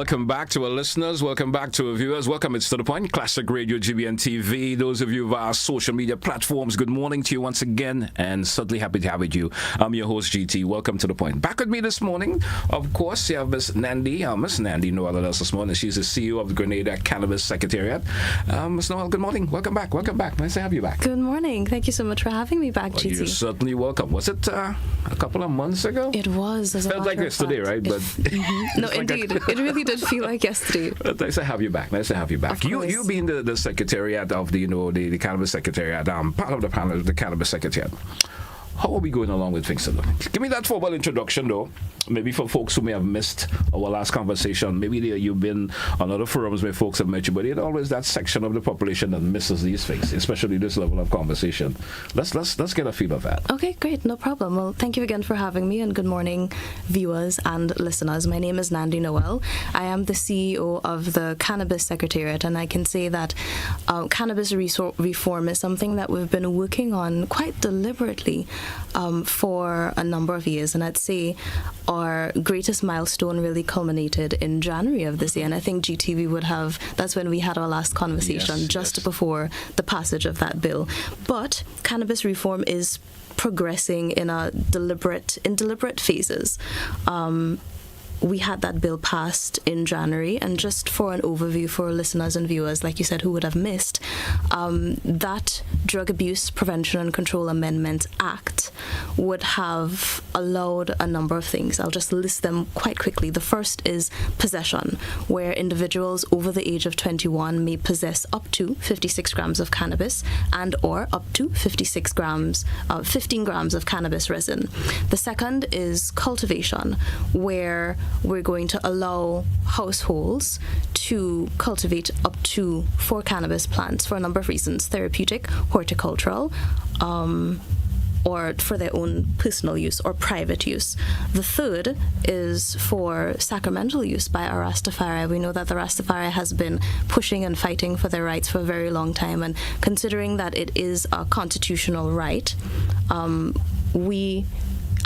welcome back to our listeners. Welcome back to our viewers. Welcome. It's To The Point, Classic Radio, GBN TV. Those of you via social media platforms, good morning to you once again, and certainly happy to have with you. I'm your host, GT. Welcome to The Point. Back with me this morning, of course, you have Miss Nandy. Miss Nandy, Noel with us this morning. She's the CEO of the Grenada Cannabis Secretariat. Miss Noel, good morning. Welcome back. Welcome back. Nice to have you back. Good morning. Thank you so much for having me back, GT. You're certainly welcome. Was it a couple of months ago? It was. Felt like yesterday, right? But no, indeed. It really did feel like yesterday. Nice to have you back. Nice to have you back. You being the Secretariat of the Cannabis Secretariat, part of the panel of the Cannabis Secretariat. How are we going along with things today? Give me that formal introduction, though. Maybe for folks who may have missed our last conversation, maybe you've been on other forums where folks have met you, but it's always that section of the population that misses these things, especially this level of conversation. Let's get a feel of that. Okay, great, no problem. Well, thank you again for having me, and good morning, viewers and listeners. My name is Nandy Noel. I am the CEO of the Cannabis Secretariat, and I can say that cannabis reform is something that we've been working on quite deliberately for a number of years, and I'd say our greatest milestone really culminated in January of this year, and I think GTV that's when we had our last conversation, just before the passage of that bill. But cannabis reform is progressing in deliberate phases. We had that bill passed in January, and just for an overview for listeners and viewers, like you said, who would have missed, that Drug Abuse Prevention and Control Amendment Act would have allowed a number of things. I'll just list them quite quickly. The first is possession, where individuals over the age of 21 may possess up to 56 grams of cannabis and or up to 15 grams of cannabis resin. The second is cultivation, where we're going to allow households to cultivate up to 4 cannabis plants for a number of reasons: therapeutic, horticultural, or for their own personal use or private use. The third is for sacramental use by our Rastafari. We know that the Rastafari has been pushing and fighting for their rights for a very long time, and considering that it is a constitutional right, we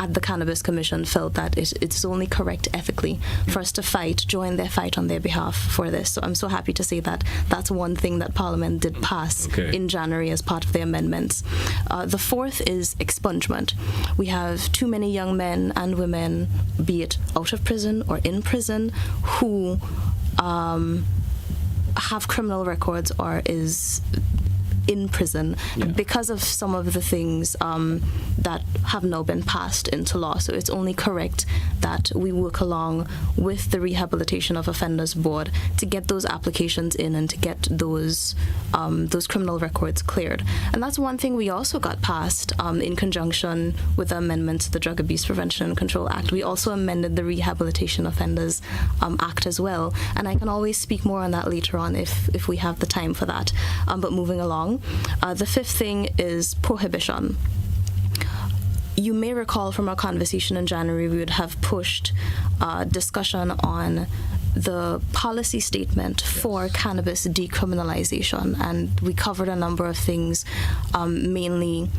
at the Cannabis Commission felt that it's only correct ethically for us to join their fight on their behalf for this. So I'm so happy to say that that's one thing that Parliament did pass in January as part of the amendments. The fourth is expungement. We have too many young men and women, be it out of prison or in prison, who have criminal records or is in prison because of some of the things that have now been passed into law. So it's only correct that we work along with the Rehabilitation of Offenders Board to get those applications in and to get those criminal records cleared. And that's one thing we also got passed in conjunction with the amendments to the Drug Abuse Prevention and Control Act. We also amended the Rehabilitation Offenders Act as well. And I can always speak more on that later on if we have the time for that. But moving along, the fifth thing is prohibition. You may recall from our conversation in January, we would have pushed discussion on the policy statement for cannabis decriminalization, and we covered a number of things, mainly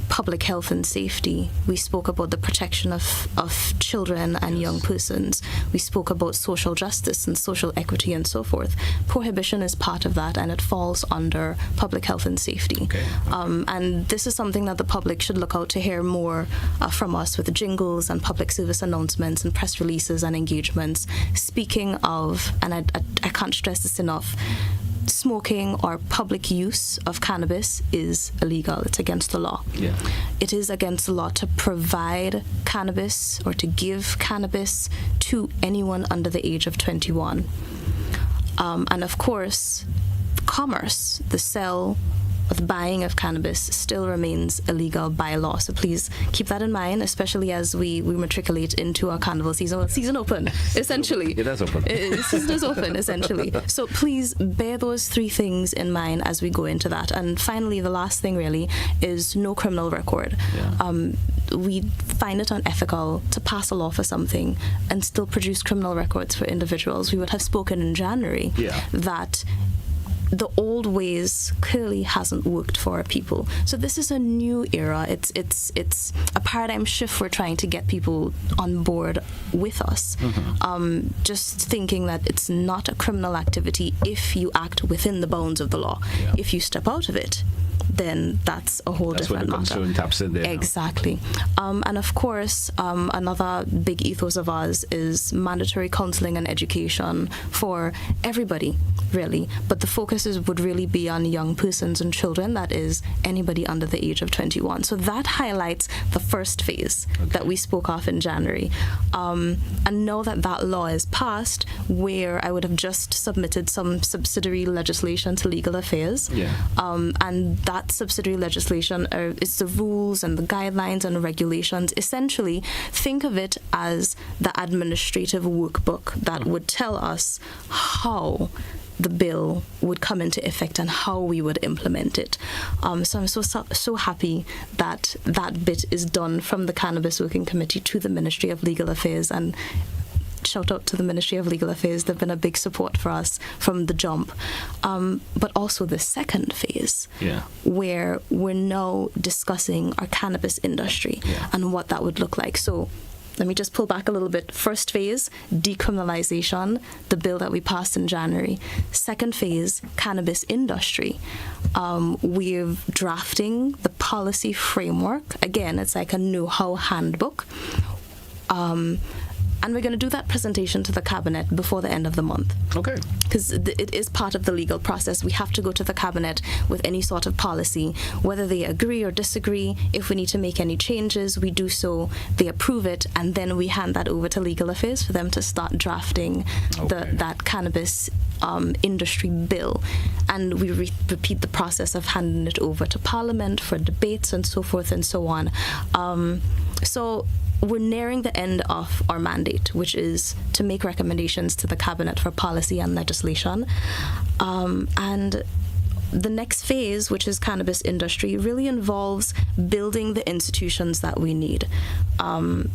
public health and safety. We spoke about the protection of children and young persons. We spoke about social justice and social equity and so forth. Prohibition is part of that, and it falls under public health and safety. And this is something that the public should look out to hear more from us, with jingles and public service announcements and press releases and engagements. Speaking of, and I can't stress this enough, smoking or public use of cannabis is illegal. It's against the law. It is against the law to provide cannabis or to give cannabis to anyone under the age of 21. And of course, commerce, the sale the buying of cannabis still remains illegal by law. So please keep that in mind, especially as we matriculate into our carnival season. Well, season open, essentially. It is open. Season is open, essentially. So please bear those 3 things in mind as we go into that. And finally, the last thing really is no criminal record. We find it unethical to pass a law for something and still produce criminal records for individuals. We would have spoken in January that the old ways clearly hasn't worked for our people. So this is a new era. It's a paradigm shift. We're trying to get people on board with us. Just thinking that it's not a criminal activity if you act within the bounds of the law. Yeah. If you step out of it, then that's a whole different matter. That's where the concern taps in there. Exactly. And of course, another big ethos of ours is mandatory counseling and education for everybody, really. But the focus would really be on young persons and children, that is anybody under the age of 21. So that highlights the first phase that we spoke of in January. And now that law is passed, where I would have just submitted some subsidiary legislation to legal affairs. And that subsidiary legislation is the rules and the guidelines and regulations. Essentially, think of it as the administrative workbook that would tell us how the bill would come into effect and how we would implement it. So I'm so happy that that bit is done from the Cannabis Working Committee to the Ministry of Legal Affairs, and shout out to the Ministry of Legal Affairs. They've been a big support for us from the jump. But also the second phase, where we're now discussing our cannabis industry and what that would look like. So let me just pull back a little bit. First phase, decriminalization, the bill that we passed in January. Second phase, cannabis industry. We're drafting the policy framework. Again, it's like a know-how handbook. And we're going to do that presentation to the Cabinet before the end of the month. Okay. Because it is part of the legal process. We have to go to the Cabinet with any sort of policy, whether they agree or disagree. If we need to make any changes, we do so. They approve it, and then we hand that over to Legal Affairs for them to start drafting that cannabis industry bill. And we repeat the process of handing it over to Parliament for debates and so forth and so on. So we're nearing the end of our mandate, which is to make recommendations to the Cabinet for policy and legislation. And the next phase, which is cannabis industry, really involves building the institutions that we need. And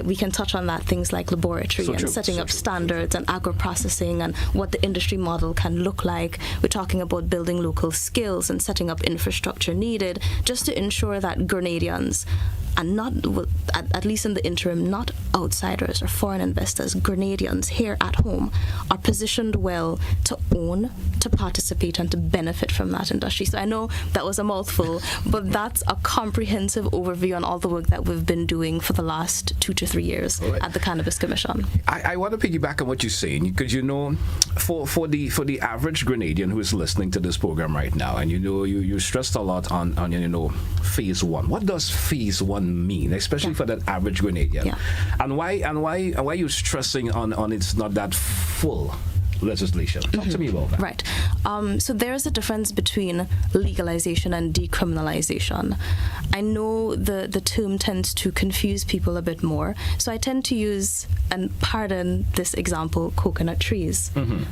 we can touch on that, things like laboratory and setting up standards and agro-processing and what the industry model can look like. We're talking about building local skills and setting up infrastructure needed just to ensure that Grenadians, and not, at least in the interim, not outsiders or foreign investors, Grenadians here at home are positioned well to own, to participate, and to benefit from that industry. So I know that was a mouthful, but that's a comprehensive overview on all the work that we've been doing for the last 2 to 3 years at the Cannabis Commission. I want to piggyback on what you're saying, because for the average Grenadian who is listening to this program right now, and you stressed a lot on phase one. What does phase one mean, especially for that average Grenadian? And why you're stressing on it's not that full legislation? Talk to me about that. Right. So there is a difference between legalization and decriminalization. I know the term tends to confuse people a bit more, so I tend to use, and pardon this example, coconut trees.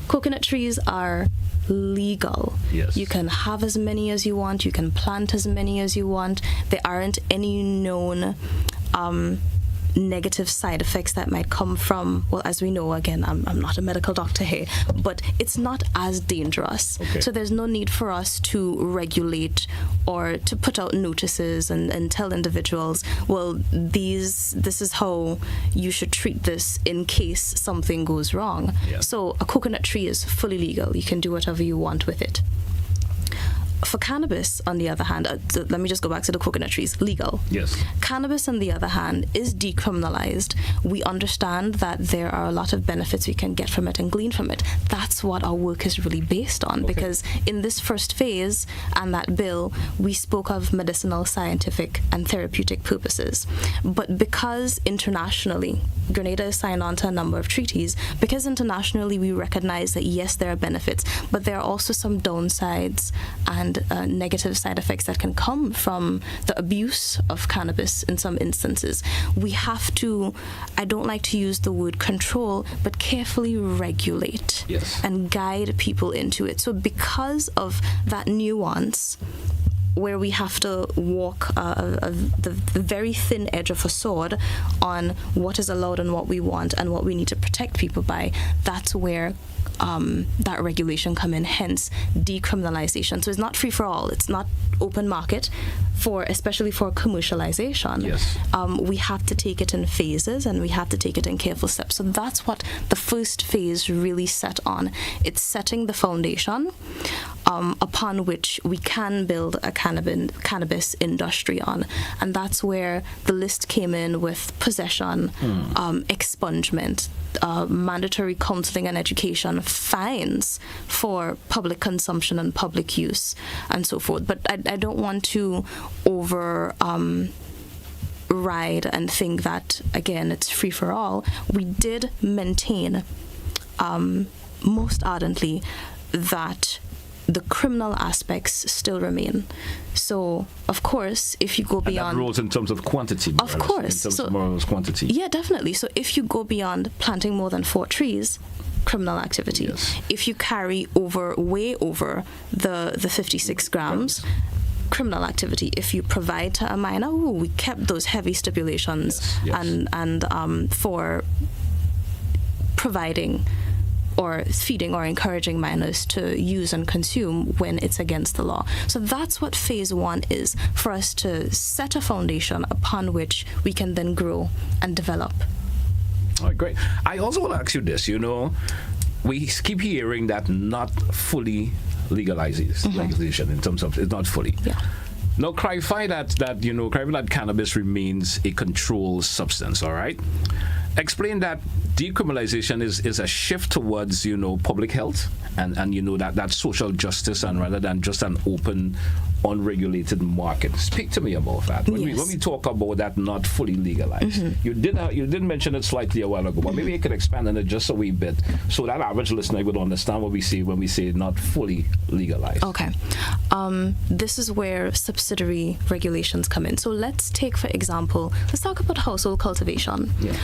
Coconut trees are legal. Yes. You can have as many as you want, you can plant as many as you want. There aren't any known negative side effects that might come from, well, as we know, again, I'm not a medical doctor here, but it's not as dangerous. So there's no need for us to regulate or to put out notices and tell individuals, well, this is how you should treat this in case something goes wrong. So a coconut tree is fully legal. You can do whatever you want with it. For cannabis, on the other hand, let me just go back to the coconut trees. Legal. Yes. Cannabis, on the other hand, is decriminalized. We understand that there are a lot of benefits we can get from it and glean from it. That's what our work is really based on, because in this first phase and that bill, we spoke of medicinal, scientific, and therapeutic purposes. But because internationally, Grenada is signed on to a number of treaties, because internationally we recognize that yes, there are benefits, but there are also some downsides and negative side effects that can come from the abuse of cannabis in some instances. We have to, I don't like to use the word control, but carefully regulate and guide people into it. So because of that nuance, where we have to walk the very thin edge of a sword on what is allowed and what we want and what we need to protect people by, that's where that regulation come in, hence decriminalization. So it's not free for all. It's not open market especially for commercialization. Yes. We have to take it in phases and we have to take it in careful steps. So that's what the first phase really set on. It's setting the foundation upon which we can build a cannabis industry on. And that's where the list came in with possession, expungement, mandatory counseling and education, fines for public consumption and public use, and so forth. But I don't want to ride and think that, again, it's free for all. We did maintain most ardently that the criminal aspects still remain. So, of course, if you go beyond... And that rules in terms of quantity. Of course. In terms of more quantity. Yeah, definitely. So if you go beyond planting more than 4 trees, criminal activity. Yes. If you carry way over the 56 grams, criminal activity. If you provide to a minor, we kept those heavy stipulations and for providing or feeding or encouraging minors to use and consume when it's against the law. So that's what phase 1 is, for us to set a foundation upon which we can then grow and develop. All right, great. I also want to ask you this, we keep hearing that not fully legalizes legalization in terms of it's not fully. Yeah. Now clarify that cannabis remains a controlled substance, all right? Explain that decriminalization is a shift towards, public health and that social justice, and rather than just an open, unregulated market. Speak to me about that. When we talk about that not fully legalized, you did mention it slightly a while ago, but maybe you could expand on it just a wee bit so that average listener would understand what we say when we say not fully legalized. Okay. This is where subsidiary regulations come in. So let's take, for example, let's talk about household cultivation. Yeah.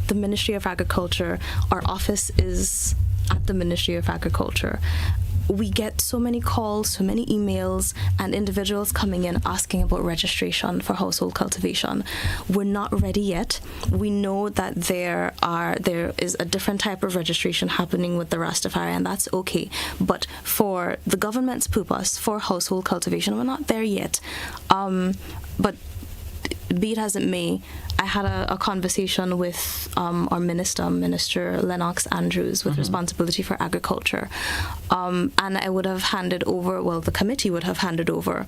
The Ministry of Agriculture, our office is at the Ministry of Agriculture. We get so many calls, so many emails, and individuals coming in asking about registration for household cultivation. We're not ready yet. We know that there is a different type of registration happening with the Rastafari, and that's okay. But for the government's purpose, for household cultivation, we're not there yet. But be it as it may, I had a conversation with our Minister Lennox Andrews, with responsibility for agriculture, and I would have handed over, the committee would have handed over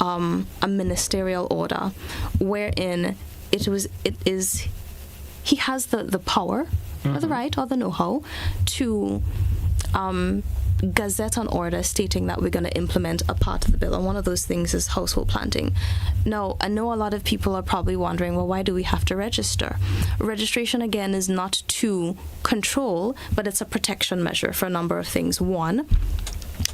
a ministerial order wherein he has the power, or the right, or the know-how to gazette an order stating that we're going to implement a part of the bill, and one of those things is household planting. Now, I know a lot of people are probably wondering, why do we have to register? Registration, again, is not to control, but it's a protection measure for a number of things. One,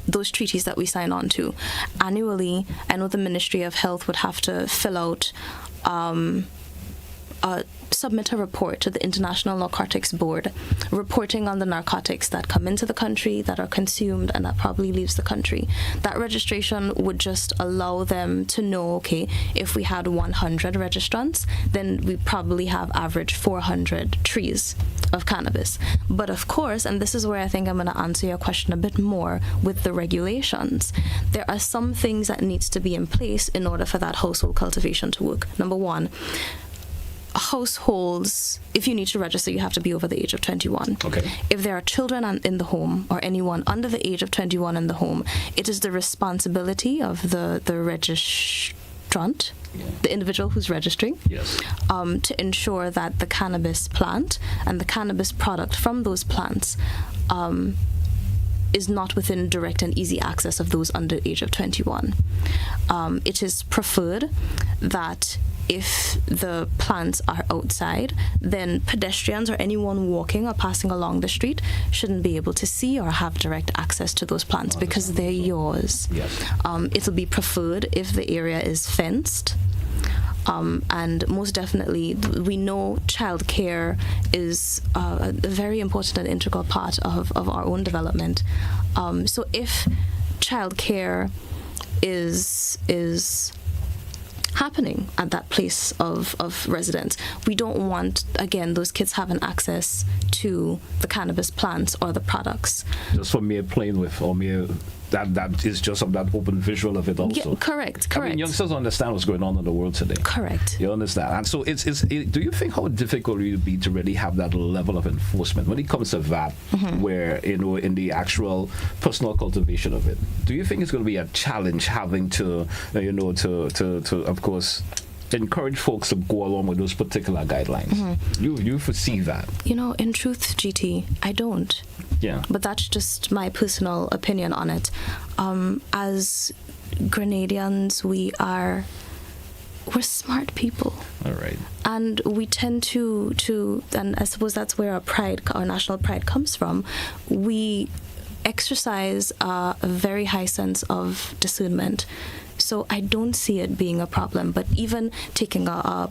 those treaties that we sign on to. Annually, I know the Ministry of Health would have to fill out submit a report to the International Narcotics Board, reporting on the narcotics that come into the country, that are consumed, and that probably leaves the country. That registration would just allow them to know, okay, if we had 100 registrants, then we probably have average 400 trees of cannabis. But of course, and this is where I think I'm going to answer your question a bit more with the regulations, there are some things that needs to be in place in order for that household cultivation to work. Number one, households, if you need to register, you have to be over the age of 21. Okay. If there are children in the home, or anyone under the age of 21 in the home, it is the responsibility of the registrant, the individual who's registering, to ensure that the cannabis plant and the cannabis product from those plants is not within direct and easy access of those under the age of 21. It is preferred that if the plants are outside, then pedestrians or anyone walking or passing along the street shouldn't be able to see or have direct access to those plants because they're yours. Yes. It'll be preferred if the area is fenced. And most definitely, we know childcare is a very important and integral part of our own development. So if childcare is happening at that place of residence. We don't want, again, those kids having access to the cannabis plants or the products. Just for mere playing with, or mere that is just of that open visual of it also. Yeah, correct. I mean, youngsters understand what's going on in the world today. Correct. You understand? And so do you think how difficult it would be to really have that level of enforcement when it comes to that, where, in the actual personal cultivation of it? Do you think it's going to be a challenge having to, to of course, encourage folks to go along with those particular guidelines? You foresee that? In truth, GT, I don't. Yeah. But that's just my personal opinion on it. As Grenadians, we're smart people. All right. And we tend to, and I suppose that's where our national pride comes from. We exercise a very high sense of discernment. So I don't see it being a problem. But even taking a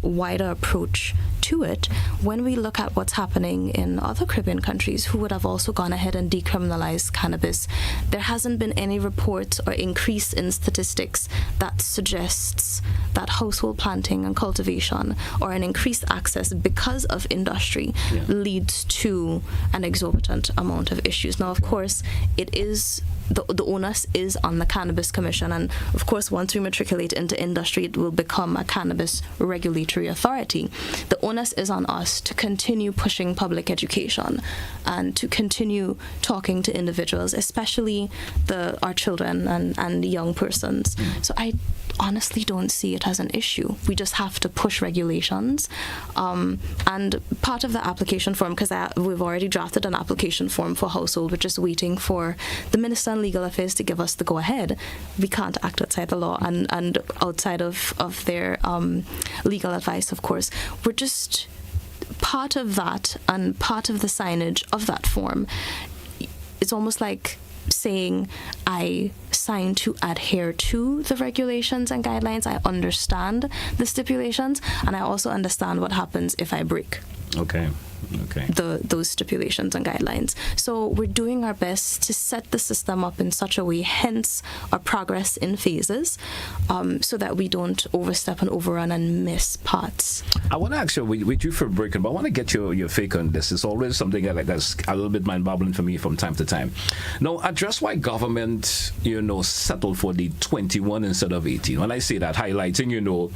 wider approach to it, when we look at what's happening in other Caribbean countries who would have also gone ahead and decriminalized cannabis, there hasn't been any reports or increase in statistics that suggests that household planting and cultivation or an increased access because of industry leads to an exorbitant amount of issues. Now, of course, it is the onus is on the Cannabis Commission, and of course, once we matriculate into industry, it will become a cannabis regulatory authority. The onus is on us to continue pushing public education and to continue talking to individuals, especially our children and young persons. So I honestly don't see it as an issue. We just have to push regulations. And part of the application form, because we've already drafted an application form for household, we're just waiting for the Minister on Legal Affairs to give us the go-ahead. We can't act outside the law and outside of their legal advice, of course. We're just part of that, and part of the signage of that form. It's almost like saying I sign to adhere to the regulations and guidelines. I understand the stipulations, and I also understand what happens if I break those stipulations and guidelines. So we're doing our best to set the system up in such a way, hence our progress in phases, so that we don't overstep and overrun and miss parts. I want to ask you, we due for a break, but I want to get your take on this. It's always something that's a little bit mind-boggling for me from time to time. Now, address why government, settled for the 21 instead of 18. When I say that, highlighting,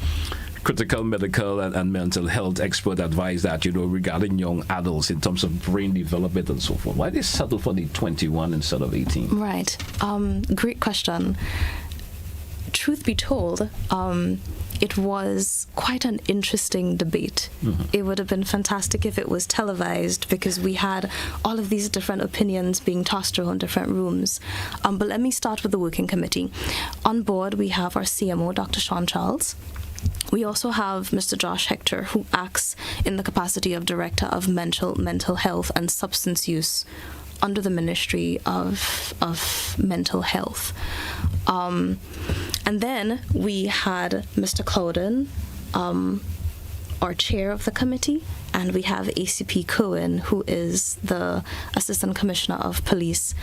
critical medical and mental health expert advise that, regarding young adults in terms of brain development and so forth. Why they settle for the 21 instead of 18? Right. Great question. Truth be told, it was quite an interesting debate. It would have been fantastic if it was televised, because we had all of these different opinions being tossed around different rooms. But let me start with the working committee. On board, we have our CMO, Dr. Sean Charles. We also have Mr. Josh Hector, who acts in the capacity of Director of Mental Health and Substance Use under the Ministry of Mental Health. And then we had Mr. Clouden, our chair of the committee, and we have ACP Cohen, who is the Assistant Commissioner of Police.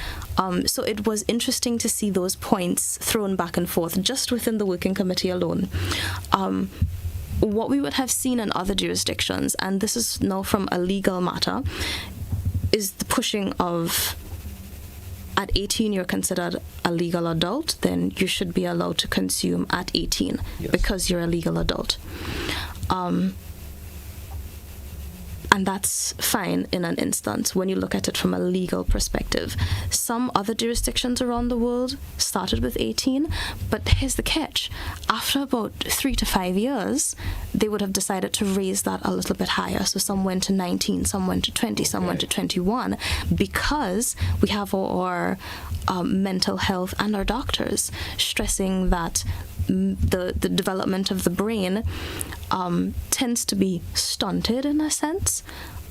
So it was interesting to see those points thrown back and forth just within the working committee alone. What we would have seen in other jurisdictions, and this is now from a legal matter, is the pushing of, at 18 you're considered a legal adult, then you should be allowed to consume at 18 because you're a legal adult. And that's fine in an instance when you look at it from a legal perspective. Some other jurisdictions around the world started with 18, but here's the catch. After about 3 to 5 years, they would have decided to raise that a little bit higher. So some went to 19, some went to 20, some went to 21, because we have our mental health and our doctors stressing that the development of the brain tends to be stunted in a sense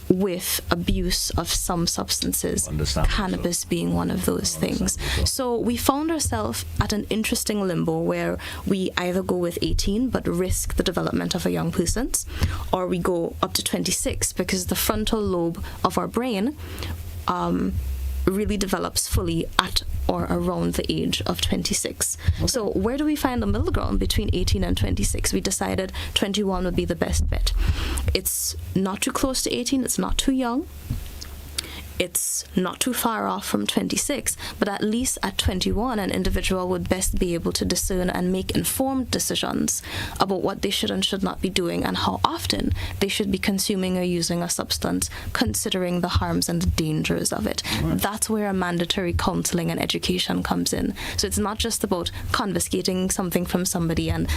with abuse of some substances, cannabis being one of those things. So we found ourselves at an interesting limbo where we either go with 18 but risk the development of a young person's, or we go up to 26 because the frontal lobe of our brain really develops fully at or around the age of 26. Okay. So where do we find the middle ground between 18 and 26? We decided 21 would be the best bet. It's not too close to 18, it's not too young. It's not too far off from 26, but at least at 21, an individual would best be able to discern and make informed decisions about what they should and should not be doing and how often they should be consuming or using a substance, considering the harms and the dangers of it. Right. That's where a mandatory counseling and education comes in. So it's not just about confiscating something from somebody and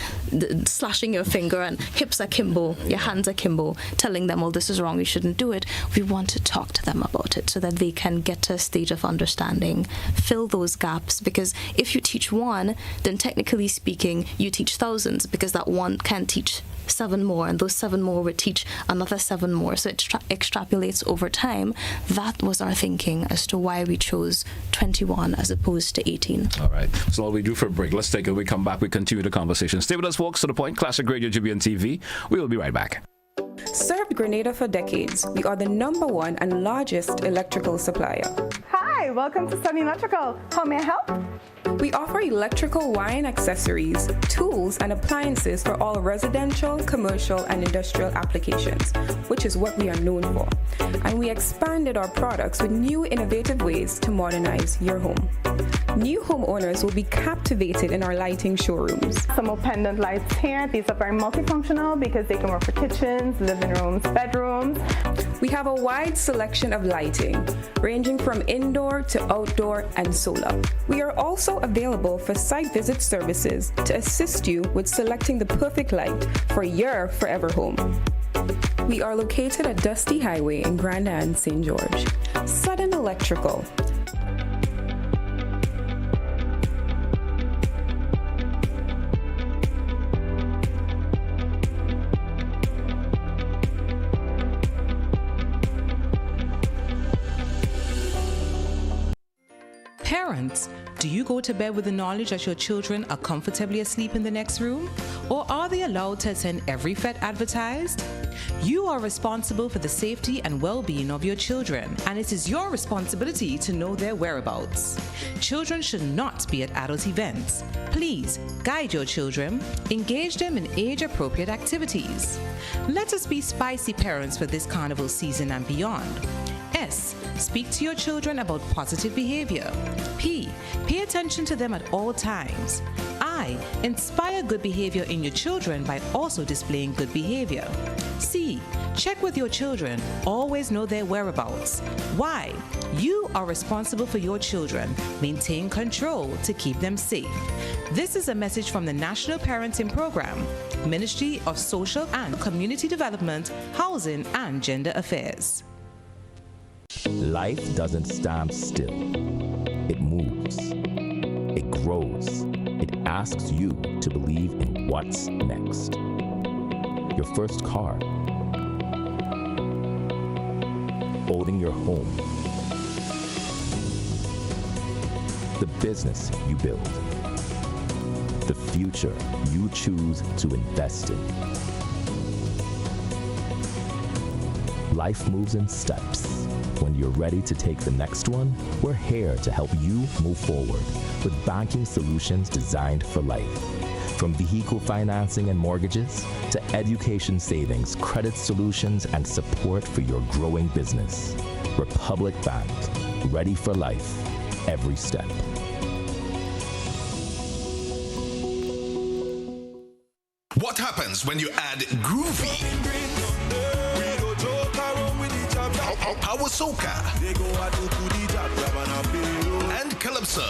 slashing your finger and hips akimbo, your hands akimbo, telling them, well, this is wrong, you shouldn't do it. We want to talk to them about it, so that they can get to a stage of understanding, fill those gaps, because if you teach one, then technically speaking, you teach thousands, because that one can teach 7 more, and those 7 more would teach another 7 more. So it extrapolates over time. That was our thinking as to why we chose 21 as opposed to 18. All right. So all we do for a break. Let's take it. We come back. We continue the conversation. Stay with us, folks. To the point. Classic Radio GBN TV. We will be right back. Served Grenada for decades, we are the #1 and largest electrical supplier. Hi, welcome to Sunny Electrical. How may I help? We offer electrical wire accessories, tools, and appliances for all residential, commercial, and industrial applications, which is what we are known for. And we expanded our products with new innovative ways to modernize your home. New homeowners will be captivated in our lighting showrooms. Some pendant lights here. These are very multifunctional because they can work for kitchens, living rooms, bedrooms. We have a wide selection of lighting, ranging from indoor to outdoor and solar. We are also available for site visit services to assist you with selecting the perfect light for your forever home. We are located at Dusty Highway in Grenada and St. George. Sudden Electrical. Parents, do you go to bed with the knowledge that your children are comfortably asleep in the next room? Or are they allowed to attend every FET advertised? You are responsible for the safety and well-being of your children, and it is your responsibility to know their whereabouts. Children should not be at adult events. Please guide your children, engage them in age-appropriate activities. Let us be spicy parents for this carnival season and beyond. S. Speak to your children about positive behavior. P. Pay attention to them at all times. I. Inspire good behavior in your children by also displaying good behavior. C. Check with your children. Always know their whereabouts. Y. You are responsible for your children. Maintain control to keep them safe. This is a message from the National Parenting Program, Ministry of Social and Community Development, Housing and Gender Affairs. Life doesn't stand still. It moves. It grows. It asks you to believe in what's next. Your first car. Owning your home. The business you build. The future you choose to invest in. Life moves in steps. When you're ready to take the next one, we're here to help you move forward with banking solutions designed for life. From vehicle financing and mortgages to education savings, credit solutions, and support for your growing business. Republic Bank, ready for life, every step. What happens when you add groovy? Power soca and calypso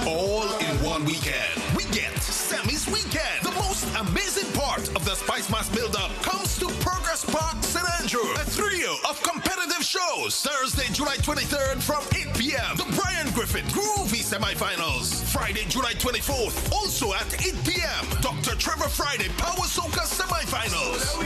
all in one weekend. We get Sammy's Weekend. The most amazing part of the Spice Mass build-up comes to Progress Park, St. Andrew. A trio of competitive shows. Thursday, July 23rd from 8 p.m. The Brian Griffin Groovy semifinals. Friday, July 24th, also at 8 p.m. Dr. Trevor Friday Power Soca semifinals.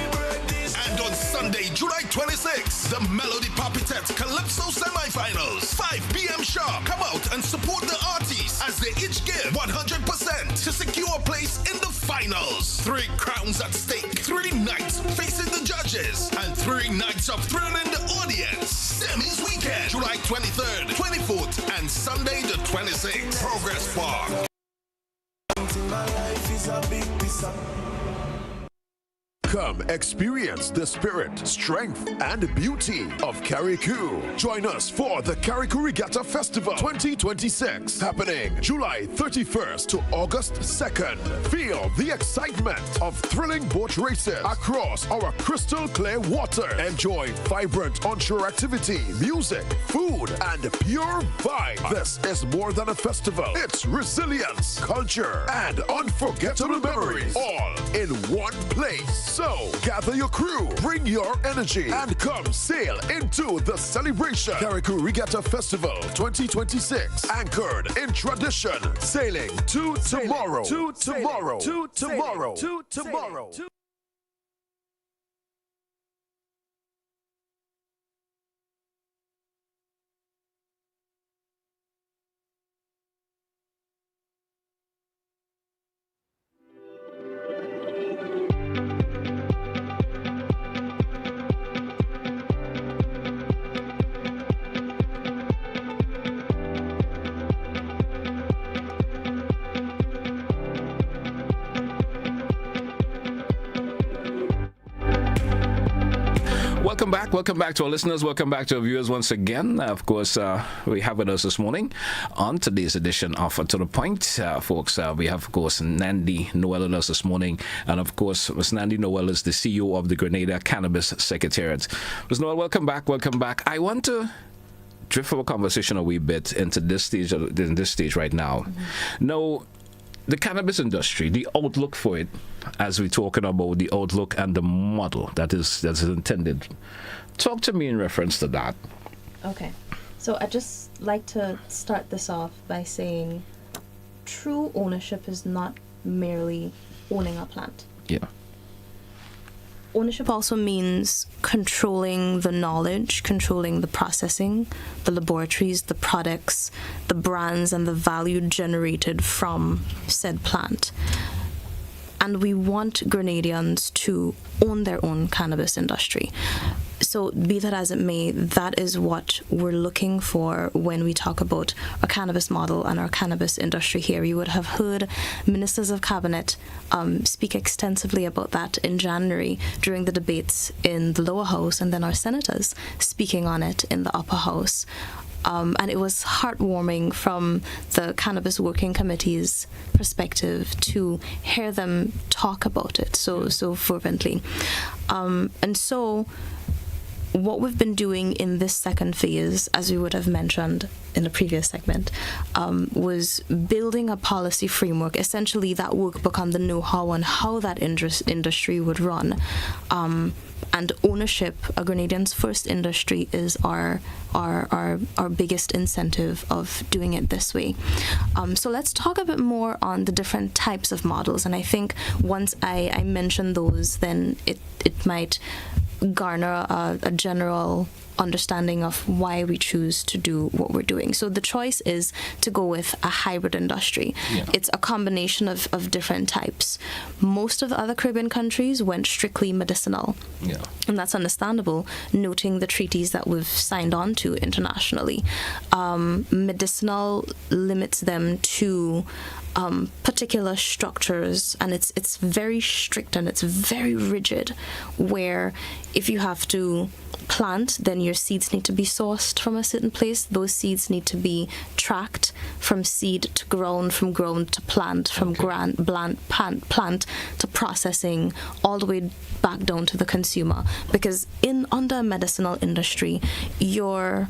And on Sunday, July 26th, the Melody Poppytets Calypso semifinals. 5 p.m. sharp. Come out and support the artists as they each give 100% to secure a place in the finals. 3 crowns at stake, 3 nights facing the judges, and 3 nights of thrilling the audience. Sammy's Weekend, July 23rd, 24th. 24th and Sunday the 26th. Progress Park. Come experience the spirit, strength, and beauty of Carriacou. Join us for the Carriacou Regatta Festival 2026, happening July 31st to August 2nd. Feel the excitement of thrilling boat races across our crystal clear water. Enjoy vibrant onshore activity, music, food, and pure vibe. This is more than a festival. It's resilience, culture, and unforgettable memories, all in one place. So, gather your crew, bring your energy, and come sail into the celebration. Carriacou Regatta Festival 2026, anchored in tradition, sailing to tomorrow, to tomorrow, to tomorrow, to tomorrow. Welcome back to our listeners. Welcome back to our viewers once again. Of course, we have with us this morning on today's edition of To The Point. Folks, we have, of course, Nandy Noel with us this morning. And, of course, Ms. Nandy Noel is the CEO of the Grenada Cannabis Secretariat. Ms. Noel, welcome back. Welcome back. I want to drift our conversation a wee bit into this stage right now. Mm-hmm. Now, the cannabis industry, the outlook for it, as we're talking about the outlook and the model that is intended. Talk to me in reference to that. Okay. So I'd just like to start this off by saying true ownership is not merely owning a plant. Yeah. Ownership also means controlling the knowledge, controlling the processing, the laboratories, the products, the brands, and the value generated from said plant. And we want Grenadians to own their own cannabis industry. So be that as it may, that is what we're looking for when we talk about our cannabis model and our cannabis industry here. You would have heard ministers of cabinet speak extensively about that in January during the debates in the lower house, and then our senators speaking on it in the upper house. And it was heartwarming from the Cannabis Working Committee's perspective to hear them talk about it so fervently. And so what we've been doing in this second phase, as we would have mentioned in the previous segment, was building a policy framework, essentially that workbook on the know-how on how that industry would run. And ownership, a Grenadian's first industry, is our biggest incentive of doing it this way. So let's talk a bit more on the different types of models. And I think once I mention those, then it might garner a general understanding of why we choose to do what we're doing. So the choice is to go with a hybrid industry. Yeah. It's a combination of different types. Most of the other Caribbean countries went strictly medicinal. Yeah. And that's understandable, noting the treaties that we've signed on to internationally. Medicinal limits them to particular structures, and it's very strict and it's very rigid, where if you have to plant, then your seeds need to be sourced from a certain place. Those seeds need to be tracked from seed to ground, from ground to plant, from plant to processing, all the way back down to the consumer. Because under a medicinal industry, you're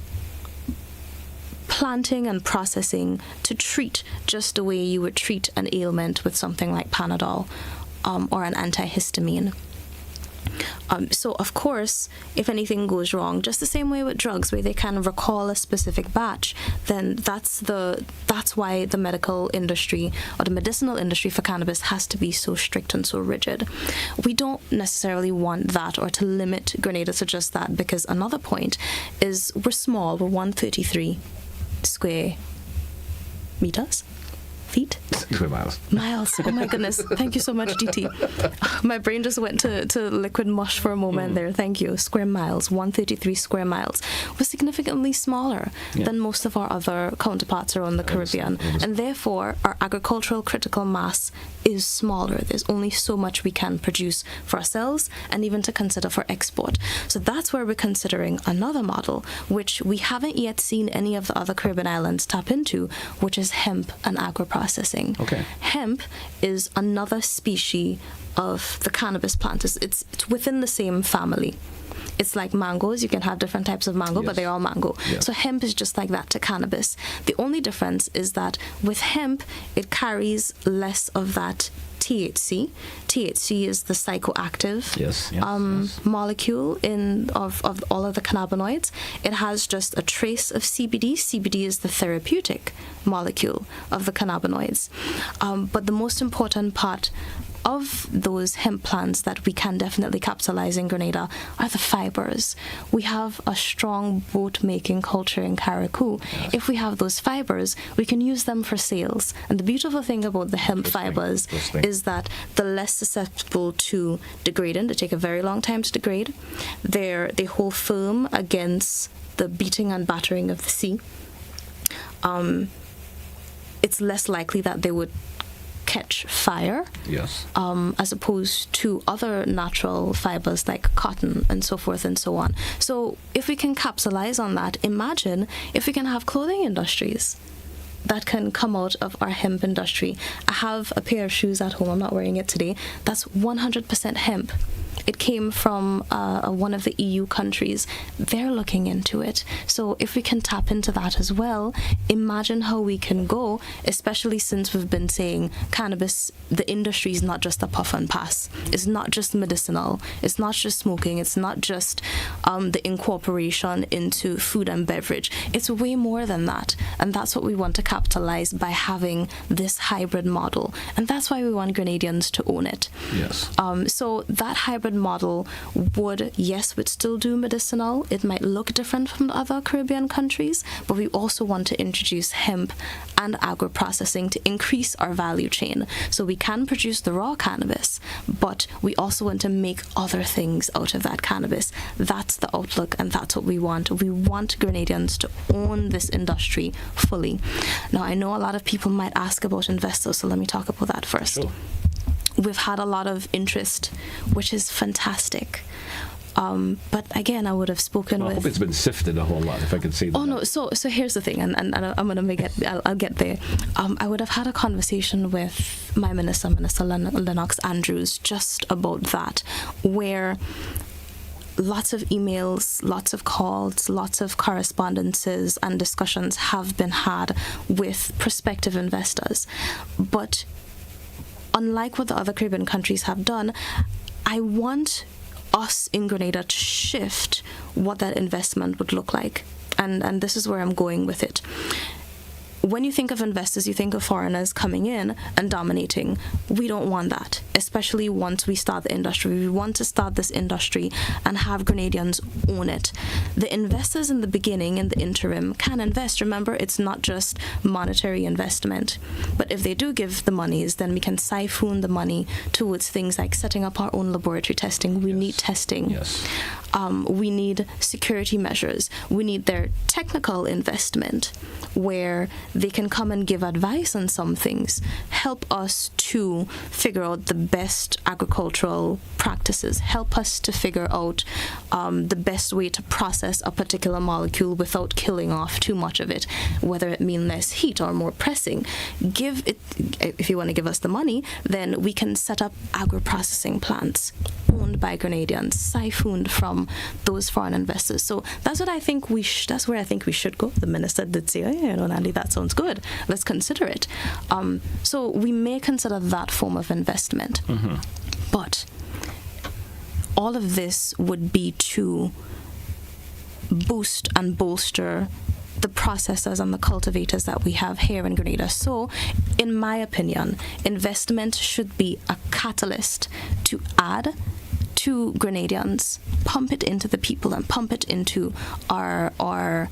planting and processing to treat just the way you would treat an ailment with something like Panadol or an antihistamine. So, of course, if anything goes wrong, just the same way with drugs, where they can recall a specific batch, then that's why the medical industry or the medicinal industry for cannabis has to be so strict and so rigid. We don't necessarily want that or to limit Grenada to just that, because another point is we're small. We're 133 square meters. feet? Square miles. Miles. Oh my goodness. Thank you so much, DT. My brain just went to liquid mush for a moment there. Thank you. Square miles, 133 square miles, was significantly smaller than most of our other counterparts around the Caribbean. And therefore, our agricultural critical mass is smaller. There's only so much we can produce for ourselves and even to consider for export. So that's where we're considering another model, which we haven't yet seen any of the other Caribbean islands tap into, which is hemp and agro-processing. Okay. Hemp is another species of the cannabis plant. It's within the same family. It's like mangoes. You can have different types of mango, but they're all mango. So hemp is just like that to cannabis. The only difference is that with hemp, it carries less of that THC. THC is the psychoactive molecule of all of the cannabinoids. It has just a trace of CBD. CBD is the therapeutic molecule of the cannabinoids. But the most important part of those hemp plants that we can definitely capitalize in Grenada are the fibers. We have a strong boat-making culture in Carriacou. If we have those fibers, we can use them for sales. And the beautiful thing about the hemp fibers is that they're less susceptible to degrading. They take a very long time to degrade. They hold firm against the beating and battering of the sea. It's less likely that they would catch fire, as opposed to other natural fibers like cotton and so forth and so on. So if we can capitalize on that, imagine if we can have clothing industries that can come out of our hemp industry. I have a pair of shoes at home, I'm not wearing it today, that's 100% hemp. It came from one of the EU countries. They're looking into it. So if we can tap into that as well, imagine how we can go, especially since we've been saying cannabis, the industry is not just a puff and pass. It's not just medicinal. It's not just smoking. It's not just the incorporation into food and beverage. It's way more than that. And that's what we want to capitalize by having this hybrid model. And that's why we want Grenadians to own it. So that hybrid model would still do medicinal. It might look different from the other Caribbean countries, but we also want to introduce hemp and agro-processing to increase our value chain. So we can produce the raw cannabis, but we also want to make other things out of that cannabis. That's the outlook, and that's what we want. We want Grenadians to own this industry fully. Now, I know a lot of people might ask about investors, so let me talk about that first. We've had a lot of interest, which is fantastic. But again, I would have spoken with... I hope it's been sifted a whole lot, if I can say that. Oh, no. So here's the thing, and I'm going to make it... I'll get there. I would have had a conversation with my Minister Lennox Andrews, just about that, where lots of emails, lots of calls, lots of correspondences and discussions have been had with prospective investors. But unlike what the other Caribbean countries have done, I want us in Grenada to shift what that investment would look like. And this is where I'm going with it. When you think of investors, you think of foreigners coming in and dominating. We don't want that, especially once we start the industry. We want to start this industry and have Grenadians own it. The investors in the beginning, in the interim, can invest. Remember, it's not just monetary investment. But if they do give the monies, then we can siphon the money towards things like setting up our own laboratory testing. We need testing. We need security measures. We need their technical investment, where they can come and give advice on some things, help us to figure out the best agricultural practices, help us to figure out the best way to process a particular molecule without killing off too much of it, whether it mean less heat or more pressing. If you want to give us the money, then we can set up agro-processing plants owned by Grenadians, siphoned from those foreign investors. So that's what I think that's where I think we should go. The minister did say, Nandy, that sounds good. Let's consider it. So we may consider that form of investment. But all of this would be to boost and bolster the processors and the cultivators that we have here in Grenada. So, in my opinion, investment should be a catalyst to add to Grenadians, pump it into the people and pump it into our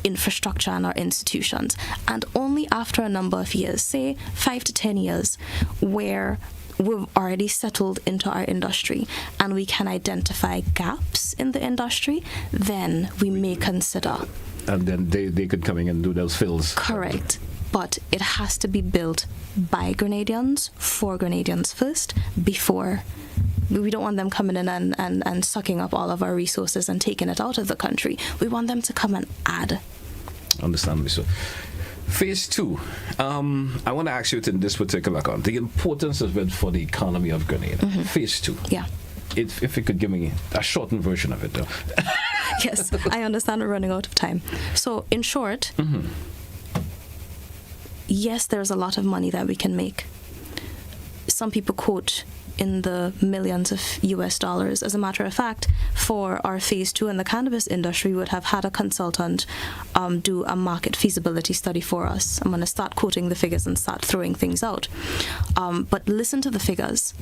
infrastructure and our institutions. And only after a number of years, say 5 to 10 years, where we've already settled into our industry and we can identify gaps in the industry, then we may consider. And then they could come in and do those fills. Correct. But it has to be built by Grenadians, for Grenadians first, before. We don't want them coming in and sucking up all of our resources and taking it out of the country. We want them to come and add. Understandably so. Phase 2. I want to ask you in this particular account, the importance of it for the economy of Grenada. Phase 2. Yeah. If you could give me a shortened version of it, though. Yes, I understand we're running out of time. So, in short, yes, there's a lot of money that we can make. Some people quote in the millions of US dollars. As a matter of fact, for our phase 2 in the cannabis industry, we would have had a consultant do a market feasibility study for us. I'm going to start quoting the figures and start throwing things out. But listen to the figures.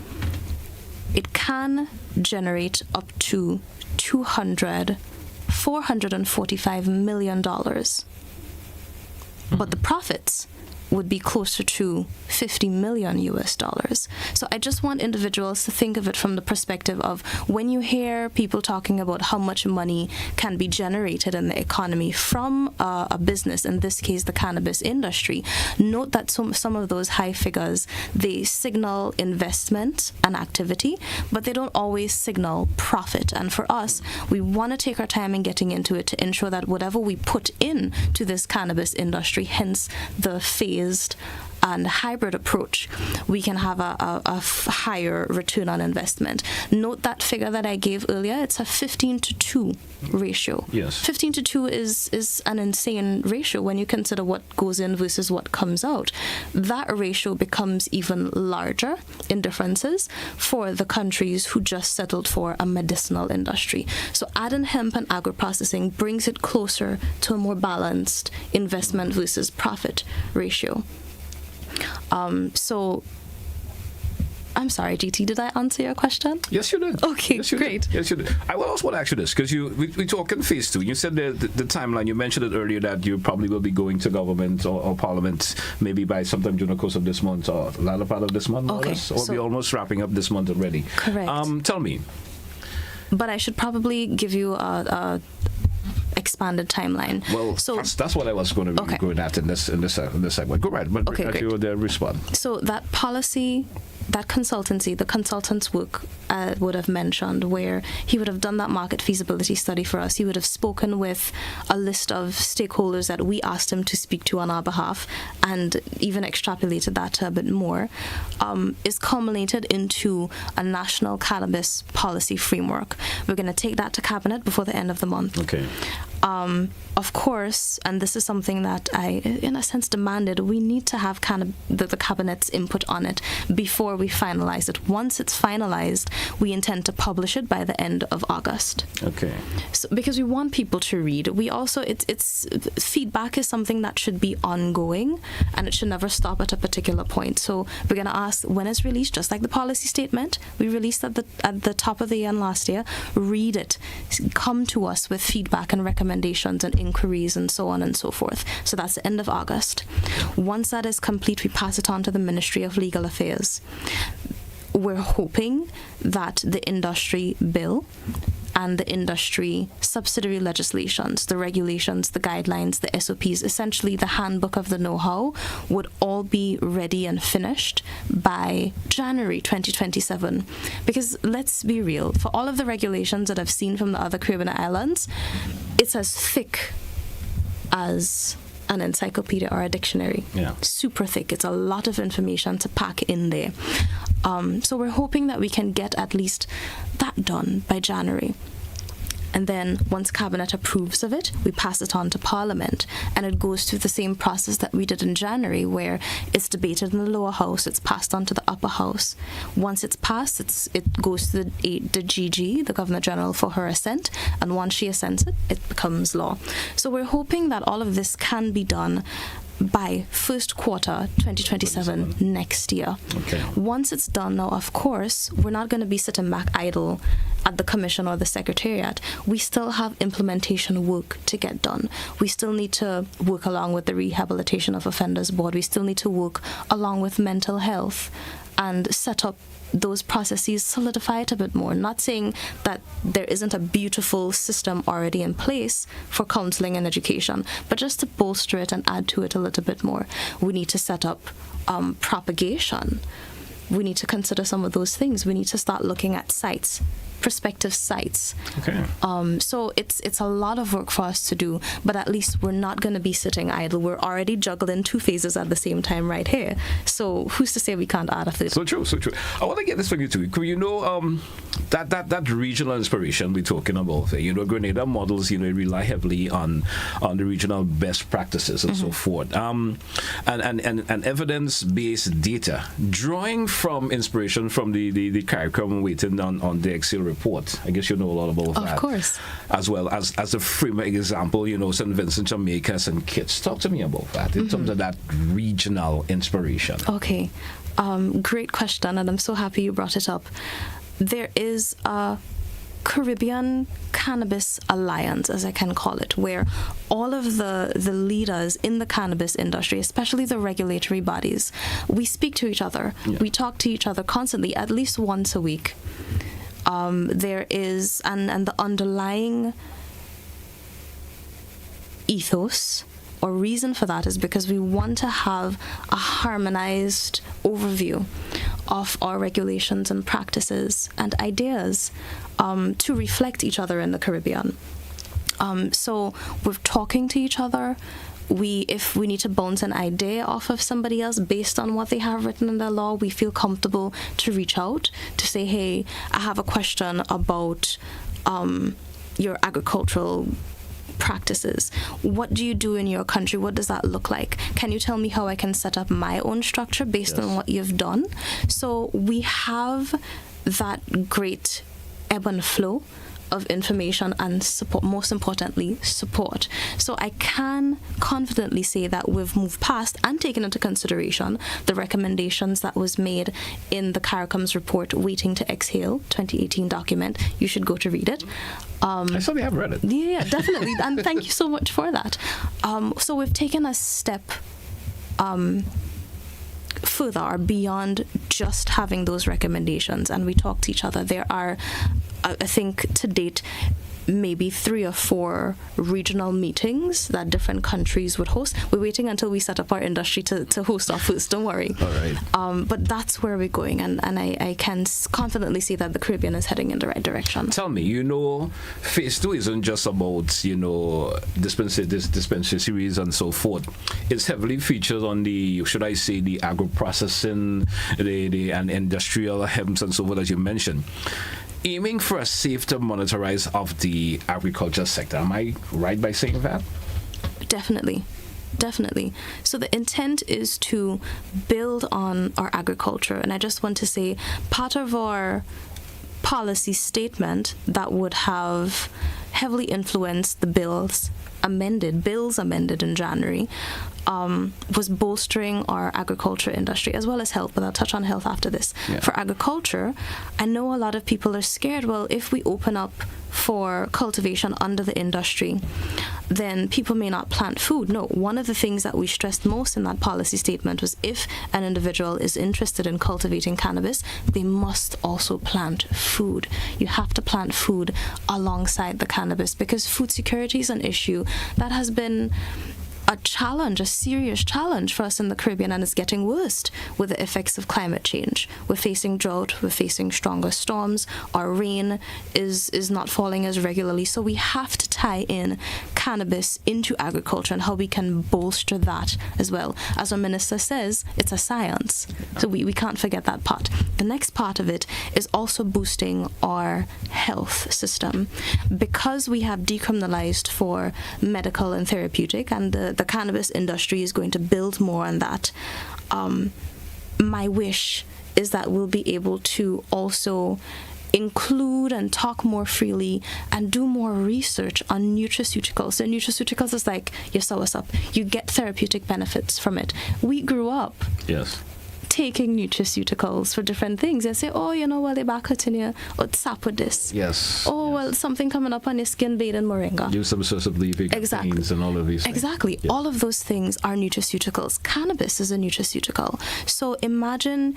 It can generate up to $445 million. But the profits would be closer to 50 million US dollars. So I just want individuals to think of it from the perspective of when you hear people talking about how much money can be generated in the economy from a business, in this case the cannabis industry, note that some of those high figures, they signal investment and activity, but they don't always signal profit. And for us, we want to take our time in getting into it to ensure that whatever we put in to this cannabis industry, hence the phased and hybrid approach, we can have a higher return on investment. Note that figure that I gave earlier, it's a 15-to-2 ratio. Yes. 15-to-2 is an insane ratio when you consider what goes in versus what comes out. That ratio becomes even larger in differences for the countries who just settled for a medicinal industry. So adding hemp and agro-processing brings it closer to a more balanced investment versus profit ratio. So, I'm sorry, GT, did I answer your question? Yes, you did. Okay, yes, you great. Did. Yes, you did. I will also want to ask you this, because we talk in phase 2. You said the timeline, you mentioned it earlier that you probably will be going to government or parliament maybe by sometime during the course of this month or latter part of this month, okay, or so, be almost wrapping up this month already. Correct. Tell me. But I should probably give you a expanded timeline. Well, so that's what I was going to be going at in this segment. Go right, but okay, you would respond. So that policy, that consultancy, the consultant's work would have mentioned where he would have done that market feasibility study for us. He would have spoken with a list of stakeholders that we asked him to speak to on our behalf, and even extrapolated that a bit more, is culminated into a national cannabis policy framework. We're going to take that to cabinet before the end of the month. Okay. Of course, and this is something that I, in a sense, demanded, we need to have the cabinet's input on it before we finalize it. Once it's finalized, we intend to publish it by the end of August. Okay. So, because we want people to read. We also, it's feedback is something that should be ongoing, and it should never stop at a particular point. So we're going to ask when it's released, just like the policy statement we released at the top of the year and last year. Read it, come to us with feedback and recommendations and inquiries and so on and so forth. So that's the end of August. Once that is complete, we pass it on to the Ministry of Legal Affairs. We're hoping that the industry bill and the industry subsidiary legislations, the regulations, the guidelines, the SOPs, essentially the handbook of the know-how, would all be ready and finished by January 2027. Because let's be real, for all of the regulations that I've seen from the other Caribbean islands, it's as thick as an encyclopedia or a dictionary. Yeah. Super thick. It's a lot of information to pack in there. So we're hoping that we can get at least that done by January. And then once Cabinet approves of it, we pass it on to Parliament. And it goes through the same process that we did in January, where it's debated in the lower house, it's passed on to the upper house. Once it's passed, it goes to the GG, the Governor General, for her assent. And once she assents it, it becomes law. So we're hoping that all of this can be done by first quarter 2027 next year. Okay. Once it's done now, of course, we're not going to be sitting back idle at the Commission or the Secretariat. We still have implementation work to get done. We still need to work along with the Rehabilitation of Offenders Board. We still need to work along with mental health and set up those processes, solidify it a bit more. Not saying that there isn't a beautiful system already in place for counseling and education, but just to bolster it and add to it a little bit more. We need to set up propagation. We need to consider some of those things. We need to start looking at sites, prospective sites. Okay. So it's a lot of work for us to do, but at least we're not going to be sitting idle. We're already juggling two phases at the same time right here. So who's to say we can't add a third? So true. I want to get this from you too. You know, that regional inspiration we're talking about, you know, Grenada models, you know, rely heavily on the regional best practices and so forth. And evidence-based data, drawing from inspiration from the curriculum waiting on the Excel report. I guess you know a lot about that. Of course. As well as a framework example, you know, St. Vincent, Jamaica, and Kitts. Talk to me about that in terms of that regional inspiration. Okay. Great question, and I'm so happy you brought it up. There is a Caribbean Cannabis Alliance, as I can call it, where all of the leaders in the cannabis industry, especially the regulatory bodies, we speak to each other. Yeah. We talk to each other constantly, at least once a week. There is, and the underlying ethos or reason for that is because we want to have a harmonized overview of our regulations and practices and ideas to reflect each other in the Caribbean. So we're talking to each other. If we need to bounce an idea off of somebody else based on what they have written in their law, we feel comfortable to reach out to say, hey, I have a question about your agricultural practices. What do you do in your country? What does that look like? Can you tell me how I can set up my own structure based on what you've done? So we have that great ebb and flow of information and support, most importantly, support. So I can confidently say that we've moved past and taken into consideration the recommendations that was made in the CARICOM's report, Waiting to Exhale, 2018 document. You should go to read it. I certainly have read it. Yeah, definitely. And thank you so much for that. So we've taken a step further or beyond just having those recommendations, and we talk to each other. There are, I think, to date, maybe 3 or 4 regional meetings that different countries would host. We're waiting until we set up our industry to host our first, don't worry. All right. But that's where we're going, and I can confidently see that the Caribbean is heading in the right direction. Tell me, you know, phase 2 isn't just about, you know, dispensaries and so forth. It's heavily featured on the, should I say, the agro-processing, and industrial hemps and so forth, as you mentioned. Aiming for a safer monetarize of the agriculture sector. Am I right by saying that? Definitely. So the intent is to build on our agriculture. And I just want to say, part of our policy statement that would have heavily influenced the bills amended in January, was bolstering our agriculture industry as well as health, but I'll touch on health after this. Yeah. For agriculture, I know a lot of people are scared, well, if we open up for cultivation under the industry, then people may not plant food. No, one of the things that we stressed most in that policy statement was if an individual is interested in cultivating cannabis, they must also plant food. You have to plant food alongside the cannabis because food security is an issue that has been a serious challenge for us in the Caribbean, and it's getting worse with the effects of climate change. We're facing drought, we're facing stronger storms, our rain is not falling as regularly, so we have to tie in cannabis into agriculture and how we can bolster that as well. As our minister says, it's a science, so we can't forget that part. The next part of it is also boosting our health system. Because we have decriminalized for medical and therapeutic, and the cannabis industry is going to build more on that. My wish is that we'll be able to also include and talk more freely and do more research on nutraceuticals. So nutraceuticals is like your soursop. You get therapeutic benefits from it. We grew up taking nutraceuticals for different things and say, oh, you know, well, they back hurting you, or sap with this. Well, something coming up on your skin, bathe in moringa. Use some sort of leafy greens and all of these things. Exactly. All of those things are nutraceuticals. Cannabis is a nutraceutical. So imagine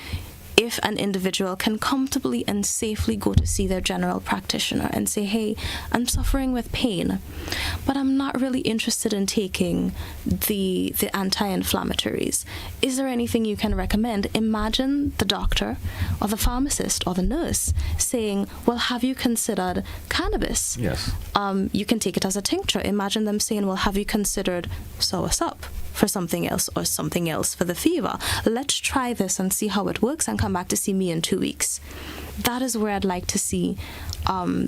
if an individual can comfortably and safely go to see their general practitioner and say, hey, I'm suffering with pain, but I'm not really interested in taking the anti-inflammatories. Is there anything you can recommend? Imagine the doctor or the pharmacist or the nurse saying, well, have you considered cannabis? Yes. You can take it as a tincture. Imagine them saying, well, have you considered soursop for something else or something else for the fever? Let's try this and see how it works and come back to see me in 2 weeks. That is where I'd like to see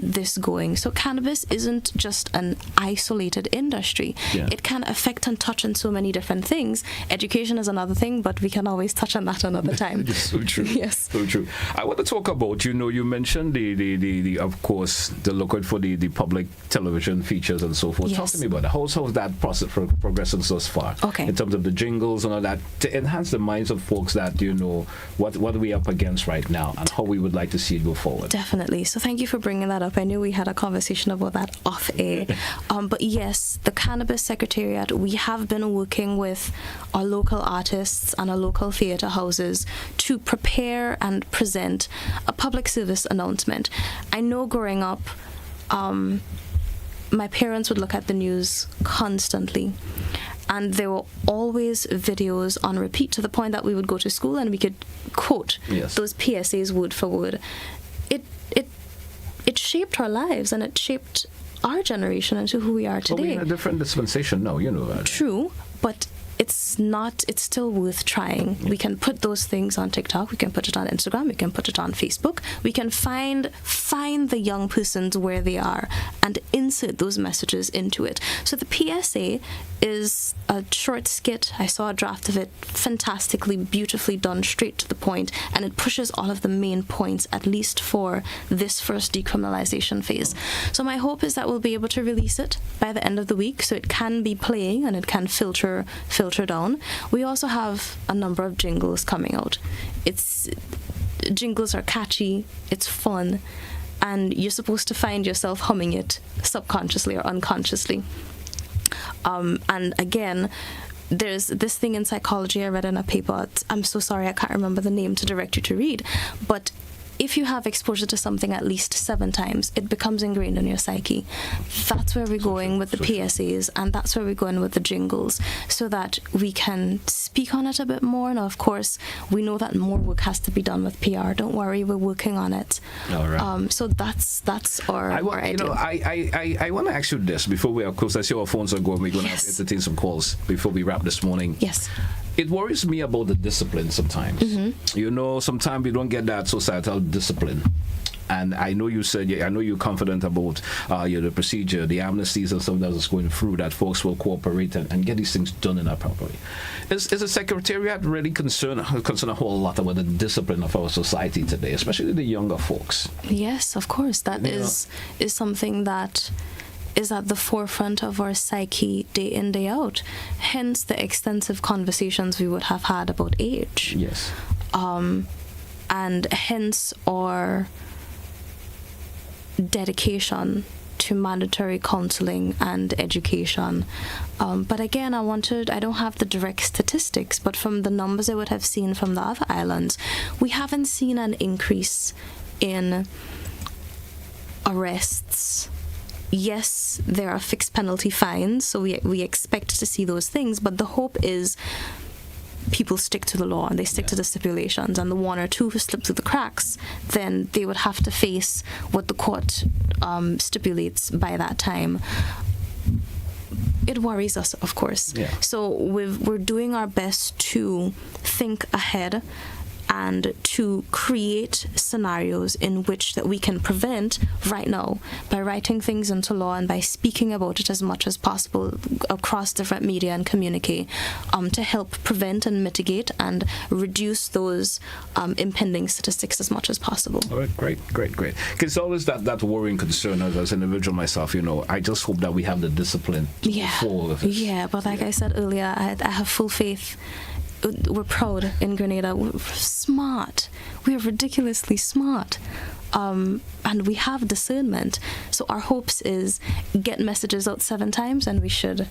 this going. So cannabis isn't just an isolated industry. It can affect and touch on so many different things. Education is another thing, but we can always touch on that another time. It's so true. Yes. So true. I want to talk about, you mentioned the of course, the lookout for the public television features and so forth. Yes. Talk to me about that. How's that process progressing so far? Okay. In terms of the jingles and all that, to enhance the minds of folks that, what are we up against right now and how we would like to see it go forward. Definitely. So thank you for bringing that up. I knew we had a conversation about that off air. But yes, the Cannabis Secretariat, we have been working with our local artists and our local theatre houses to prepare and present a public service announcement. I know growing up, my parents would look at the news constantly. And there were always videos on repeat to the point that we would go to school and we could quote those PSAs word for word. It shaped our lives and it shaped our generation into who we are today. Well, we're in a different dispensation now, that. True, but it's still worth trying. We can put those things on TikTok, we can put it on Instagram, we can put it on Facebook. We can find the young persons where they are and insert those messages into it. So the PSA is a short skit. I saw a draft of it, fantastically, beautifully done, straight to the point, and it pushes all of the main points, at least for this first decriminalization phase. So my hope is that we'll be able to release it by the end of the week so it can be playing and it can filter down. We also have a number of jingles coming out. Jingles are catchy, it's fun, and you're supposed to find yourself humming it subconsciously or unconsciously. And again, there's this thing in psychology I read in a paper. I'm so sorry I can't remember the name to direct you to read, but if you have exposure to something at least 7 times, it becomes ingrained in your psyche. That's where we're going with the PSAs, and that's where we're going with the jingles, so that we can speak on it a bit more. Now, of course, we know that more work has to be done with PR. Don't worry, we're working on it. All right. So that's our idea. I want to ask you this before we, of course, I see our phones are going. We're going to have to entertain some calls before we wrap this morning. Yes. It worries me about the discipline sometimes. Sometimes we don't get that societal discipline. And I know you said, I know you're confident about the procedure, the amnesties and stuff that's going through, that folks will cooperate and get these things done in a proper way. Is the Secretariat really concerned a whole lot about the discipline of our society today, especially the younger folks? Yes, of course. That is something that is at the forefront of our psyche day in, day out. Hence the extensive conversations we would have had about age. Yes. And hence our dedication to mandatory counseling and education. But again, I don't have the direct statistics, but from the numbers I would have seen from the other islands, we haven't seen an increase in arrests. Yes, there are fixed penalty fines, so we expect to see those things, but the hope is people stick to the law and they stick to the stipulations, and the 1 or 2 who slip through the cracks, then they would have to face what the court stipulates by that time. It worries us, of course. Yeah. So we're doing our best to think ahead and to create scenarios in which that we can prevent right now by writing things into law and by speaking about it as much as possible across different media and communique, to help prevent and mitigate and reduce those impending statistics as much as possible. All right, great. Because it's always that worrying concern as an individual myself, I just hope that we have the discipline for all of this. Yeah, but like I said earlier, I have full faith. We're proud in Grenada. We're smart. We're ridiculously smart. And we have discernment. So our hopes is get messages out 7 times and we should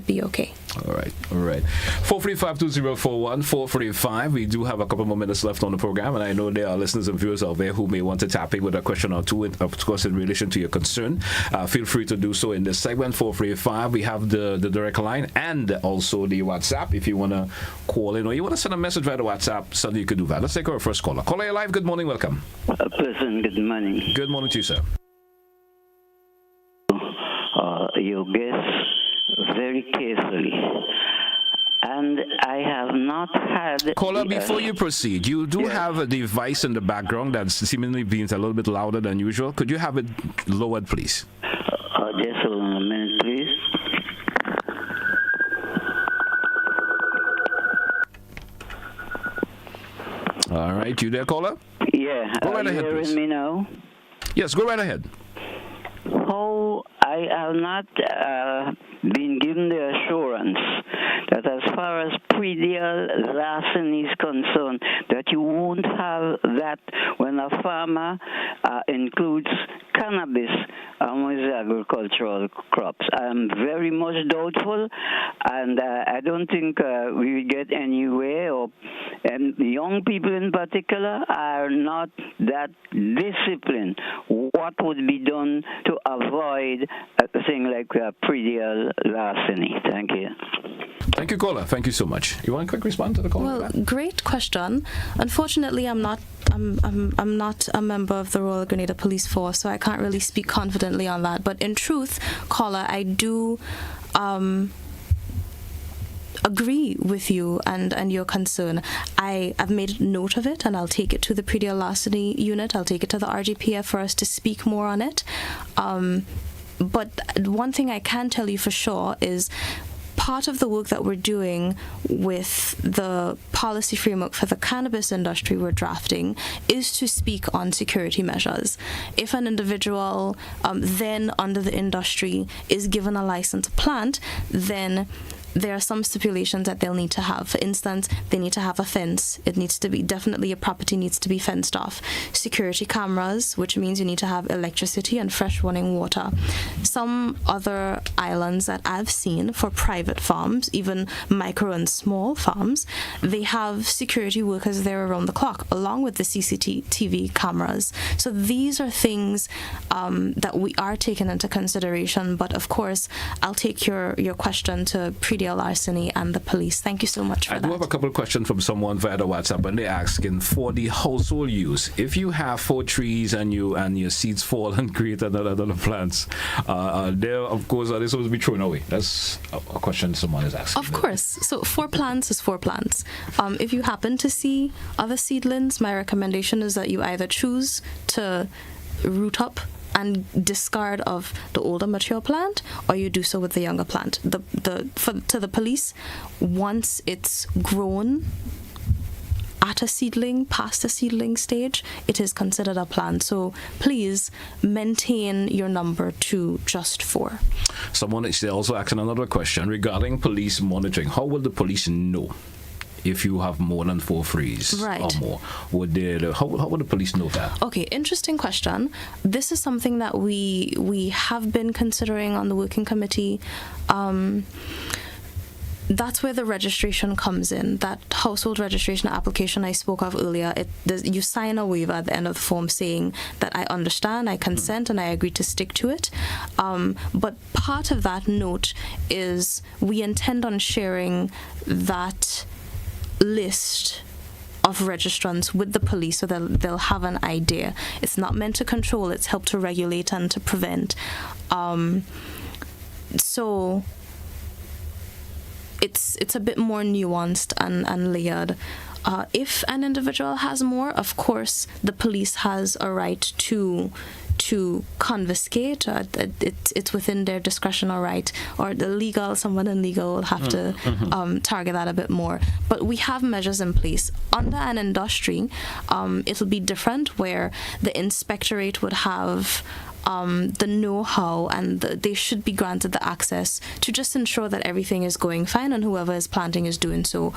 be okay. All right. 435-2041, 435. We do have a couple more minutes left on the program, and I know there are listeners and viewers out there who may want to tap in with a question or two, of course, in relation to your concern. Feel free to do so in this segment, 435. We have the direct line and also the WhatsApp. If you want to call in or you want to send a message via the WhatsApp, suddenly you could do that. Let's take our first caller. Caller, you're live. Good morning. Welcome. Pleasant good morning. Good morning to you, sir. You guess very carefully. And I have not had... Caller, before you proceed, you do have a device in the background that's seemingly being a little bit louder than usual. Could you have it lowered, please? Just hold on a minute, please. All right, you there, caller? Yeah. Go right ahead, hearing please. Me now? Yes, go right ahead. How I have not been given the assurance that as far as predial larceny is concerned, that you won't have that when a farmer includes cannabis among his agricultural crops. I'm very much doubtful, and I don't think we will get anywhere. And young people in particular are not that disciplined. What would be done to avoid a thing like predial larceny? Thank you. Thank you, caller. Thank you so much. You want a quick response to the caller? Well, great question. Unfortunately, I'm not a member of the Royal Grenada Police Force, so I can't really speak confidently on that. But in truth, caller, I do agree with you and your concern. I've made note of it, and I'll take it to the predial larceny unit. I'll take it to the RGPF for us to speak more on it. But one thing I can tell you for sure is part of the work that we're doing with the policy framework for the cannabis industry we're drafting is to speak on security measures. If an individual then under the industry is given a license to plant, then there are some stipulations that they'll need to have. For instance, they need to have a fence. It needs to be, definitely a property needs to be fenced off. Security cameras, which means you need to have electricity and fresh running water. Some other islands that I've seen for private farms, even micro and small farms, they have security workers there around the clock, along with the CCTV cameras. So these are things that we are taking into consideration. But of course, I'll take your question to predial larceny and the police. Thank you so much for that. I do have a couple of questions from someone via the WhatsApp, and they're asking for the household use. If you have 4 trees and your seeds fall and create another plants, there of course are they supposed to be thrown away? That's a question someone is asking. Of course. So 4 plants is 4 plants. If you happen to see other seedlings, my recommendation is that you either choose to root up and discard of the older mature plant, or you do so with the younger plant. To the police, once it's grown at a seedling, past the seedling stage, it is considered a plant. So please maintain your number to just 4. Someone is also asking another question regarding police monitoring. How will the police know if you have more than 4 trees or more? How would the police know that? Okay, interesting question. This is something that we have been considering on the working committee. That's where the registration comes in. That household registration application I spoke of earlier, you sign a waiver at the end of the form saying that I understand, I consent, and I agree to stick to it. But part of that note is we intend on sharing that list of registrants with the police so that they'll have an idea. It's not meant to control, it's helped to regulate and to prevent. So it's a bit more nuanced and layered. If an individual has more, of course, the police has a right to confiscate. It's within their discretion or right, or someone in legal will have to target that a bit more. But we have measures in place. Under an industry, it'll be different, where the inspectorate would have the know-how, and they should be granted the access to just ensure that everything is going fine, and whoever is planting is doing so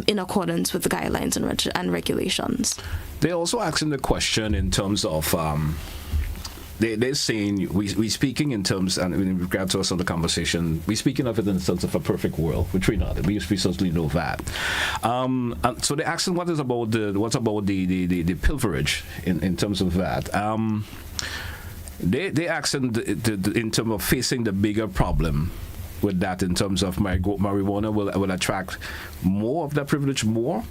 in accordance with the guidelines and regulations. They're also asking the question in terms of they're saying we're speaking in terms, and in regard to us on the conversation, we're speaking of it in the sense of a perfect world, which we're not. We certainly know that. And so they're asking what's about the pilferage in terms of that. They asking in terms of facing the bigger problem with that, in terms of marijuana will attract more of that privilege more,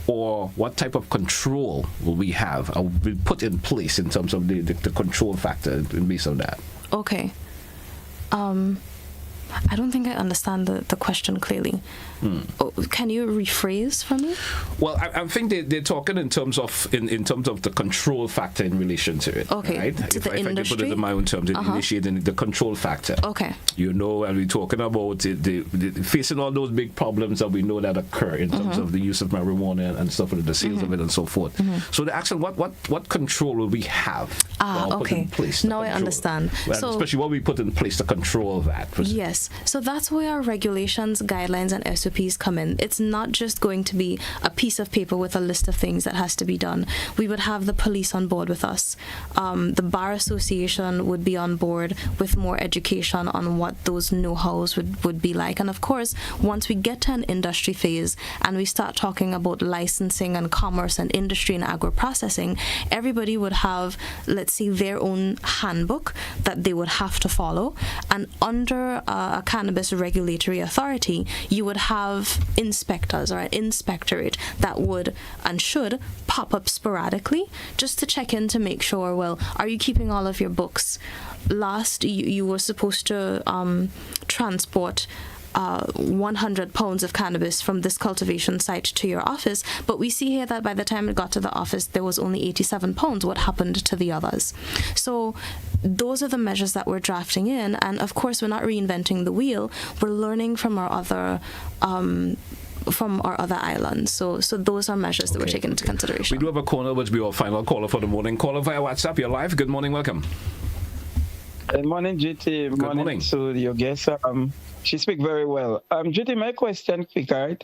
or what type of control will we have or will put in place in terms of the control factor based on that? Okay. I don't think I understand the question clearly. Can you rephrase for me? Well, I think they're talking in terms of the control factor in relation to it. Okay. Right? To if the I can put it in my own terms, initiating the control factor. Okay. And we're talking about the facing all those big problems that we know that occur in terms of the use of marijuana and stuff, and the sales of it and so forth. So they're asking what control will we have? Okay. Put in place now I understand. Well, especially what we put in place to control that. Yes. So that's where our regulations, guidelines, and SOPs come in. It's not just going to be a piece of paper with a list of things that has to be done. We would have the police on board with us. The Bar Association would be on board with more education on what those know-hows would be like. And of course, once we get to an industry phase and we start talking about licensing and commerce and industry and agro-processing, everybody would have, let's say, their own handbook that they would have to follow. And under a cannabis regulatory authority, you would have inspectors or an inspectorate that would and should pop up sporadically just to check in to make sure, well, are you keeping all of your books? Last, you were supposed to transport 100 pounds of cannabis from this cultivation site to your office, but we see here that by the time it got to the office, there was only 87 pounds. What happened to the others? So those are the measures that we're drafting in, and of course we're not reinventing the wheel. We're learning from our other islands. So those are measures that we're taking into consideration. We do have a caller, which will be our final caller for the morning. Caller via WhatsApp. You're live. Good morning. Welcome. Good morning, GT. Good morning to your guest. She speaks very well. GT, my question quick, right?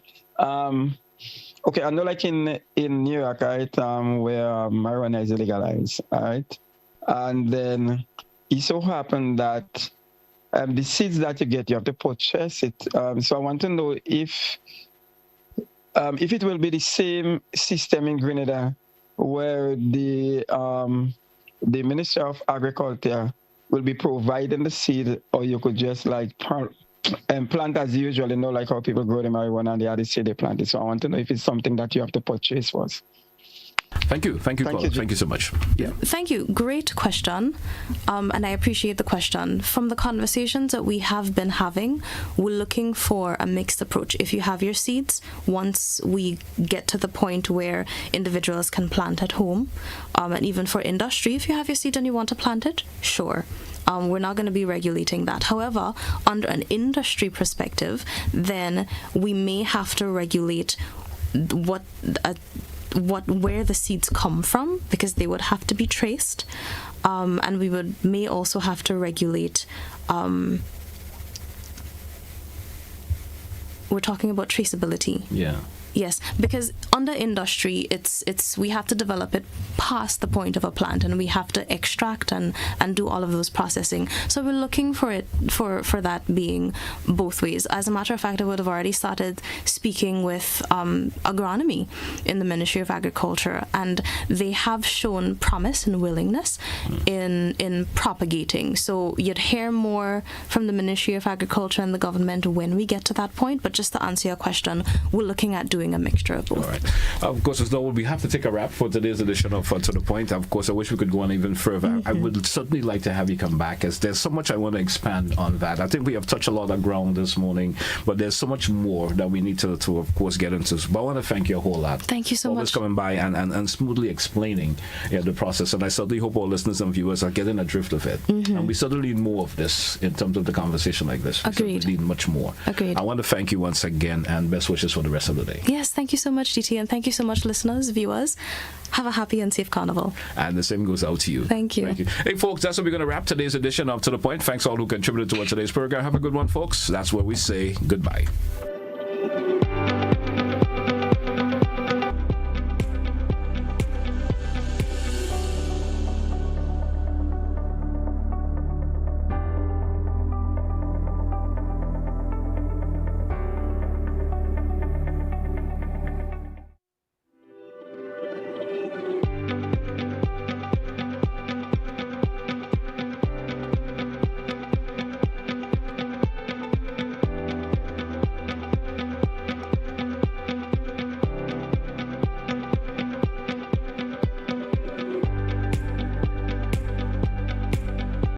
Okay, I know like in New York, right, where marijuana is legalized, right? And then it so happened that the seeds that you get, you have to purchase it. So I want to know if it will be the same system in Grenada, where the Ministry of Agriculture will be providing the seed, or you could just like plant as usual, like how people grow the marijuana and they have the seed, they plant it. So I want to know if it's something that you have to purchase first. Thank you, caller. Thank you so much. Yeah. Thank you. Great question, and I appreciate the question. From the conversations that we have been having, we're looking for a mixed approach. If you have your seeds, once we get to the point where individuals can plant at home, and even for industry, if you have your seed and you want to plant it, sure. We're not going to be regulating that. However, under an industry perspective, then we may have to regulate where the seeds come from, because they would have to be traced, and we may also have to regulate. We're talking about traceability. Yeah. Yes, because under industry, it's we have to develop it past the point of a plant, and we have to extract and do all of those processing. So we're looking for that being both ways. As a matter of fact, I would have already started speaking with agronomy in the Ministry of Agriculture, and they have shown promise and willingness in propagating. So you'd hear more from the Ministry of Agriculture and the government when we get to that point. But just to answer your question, we're looking at doing doing a mixture of both. All right. Of course, as Noel, we have to take a wrap for today's edition of To The Point. Of course, I wish we could go on even further. I would certainly like to have you come back, as there's so much I want to expand on that. I think we have touched a lot of ground this morning, but there's so much more that we need to of course, get into. But I want to thank you a whole lot. Thank you so much. Always coming by and smoothly explaining the process. And I certainly hope all listeners and viewers are getting a drift of it. And we certainly need more of this in terms of the conversation like this. Agreed. We need much more. Agreed. I want to thank you once again, and best wishes for the rest of the day. Yes, thank you so much, DT, and thank you so much, listeners, viewers. Have a happy and safe carnival. And the same goes out to you. Thank you. Thank you. Hey, folks, that's what we're going to wrap today's edition of To The Point. Thanks all who contributed to today's program. Have a good one, folks. That's where we say goodbye.